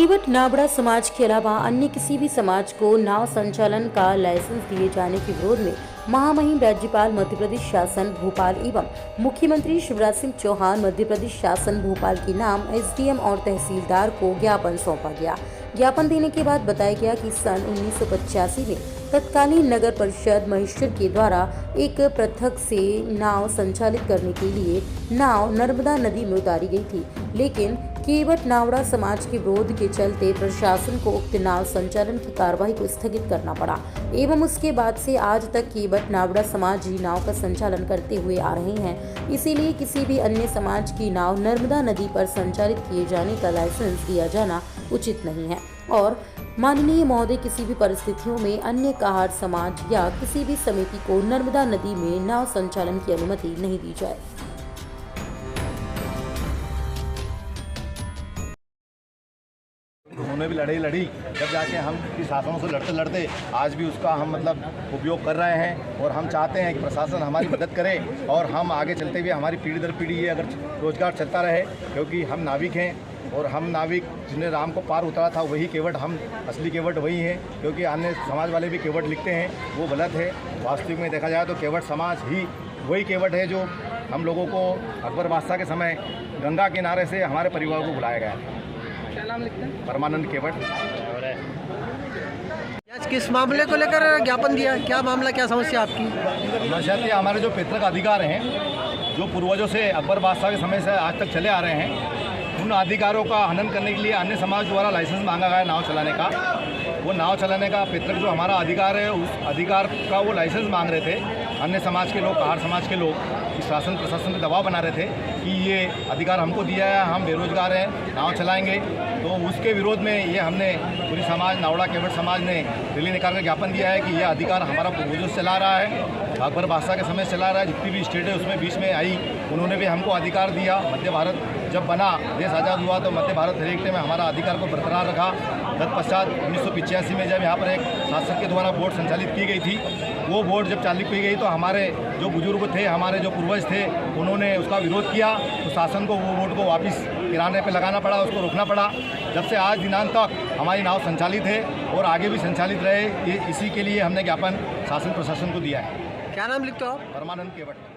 केवट नावड़ा समाज के अलावा अन्य किसी भी समाज को नाव संचालन का लाइसेंस दिए जाने के विरोध में महामहिम राज्यपाल मध्य प्रदेश शासन भोपाल एवं मुख्यमंत्री शिवराज सिंह चौहान मध्य प्रदेश शासन भोपाल के नाम एसडीएम और तहसीलदार को ज्ञापन सौंपा गया। ज्ञापन देने के बाद बताया गया कि सन 1985 में तत्कालीन नगर परिषद महेश्वर के द्वारा एक पृथक से नाव संचालित करने के लिए नाव नर्मदा नदी में उतारी गई थी, लेकिन केवट नावड़ा समाज के विरोध के चलते प्रशासन को उक्त नाव संचालन की कार्रवाई को स्थगित करना पड़ा एवं उसके बाद से आज तक केवट नावड़ा समाज ही नाव का संचालन करते हुए आ रहे हैं। इसीलिए किसी भी अन्य समाज की नाव नर्मदा नदी पर संचालित किए जाने का लाइसेंस दिया जाना उचित नहीं है और माननीय महोदय किसी भी परिस्थितियों में अन्य काहार समाज या किसी भी समिति को नर्मदा नदी में नाव संचालन की अनुमति नहीं दी जाए। उन्होंने भी लड़ी जब जाके हम इस शासनों से लड़ते लड़ते आज भी उसका हम उपयोग कर रहे हैं और हम चाहते हैं कि प्रशासन हमारी मदद करे और हम आगे चलते हुए हमारी पीढ़ी दर पीढ़ी ये अगर रोजगार चलता रहे, क्योंकि हम नाविक हैं और हम नाविक जिन्हें राम को पार उतारा था वही केवट, हम असली केवट वही हैं। क्योंकि अन्य समाज वाले भी केवट लिखते हैं, वो गलत है। वास्तविक में देखा जाए तो केवट समाज ही वही केवट है जो हम लोगों को अकबर बादशाह के समय गंगा किनारे से हमारे परिवार को बुलाया गया। क्या नाम लिखते हैं? परमानंद केवट। आज किस मामले को लेकर ज्ञापन दिया? क्या मामला, क्या समस्या आपकी? समस्या हमारे जो पैतृक अधिकार हैं, जो पूर्वजों से अकबर बादशाह के समय से आज तक चले आ रहे हैं, उन अधिकारों का हनन करने के लिए अन्य समाज द्वारा लाइसेंस मांगा गया नाव चलाने का। वो नाव चलाने का पैतृक जो हमारा अधिकार है, उस अधिकार का वो लाइसेंस मांग रहे थे अन्य समाज के लोग, काहार समाज के लोग। शासन प्रशासन पे दबाव बना रहे थे कि ये अधिकार हमको दिया है, हम बेरोजगार हैं, नाव चलाएंगे। तो उसके विरोध में ये हमने पूरी समाज, नावड़ा केवट समाज ने रैली निकाल कर ज्ञापन दिया है कि यह अधिकार हमारा पूर्वजों से चला रहा है, अकबर बादशाह के समय चला रहा है। जितनी भी स्टेट है उसमें बीच में आई, उन्होंने भी हमको अधिकार दिया। मध्य भारत जब बना, देश आज़ाद हुआ, तो मध्य भारत हेरिटेज में हमारा अधिकार को बरकरार रखा। तत्पश्चात 1985 में जब यहाँ पर एक शासक के द्वारा बोर्ड संचालित की गई थी, वो बोर्ड जब चालू की गई तो हमारे जो बुजुर्ग थे, हमारे जो पूर्वज थे, उन्होंने उसका विरोध किया। तो शासन को वो बोर्ड को वापस किराने पे लगाना पड़ा, उसको रोकना पड़ा। जब से आज दिनांक तक हमारी नाव संचालित है और आगे भी संचालित रहे, इसी के लिए हमने ज्ञापन शासन प्रशासन को दिया है। क्या नाम लिखते हो आप? परमानंद केवट।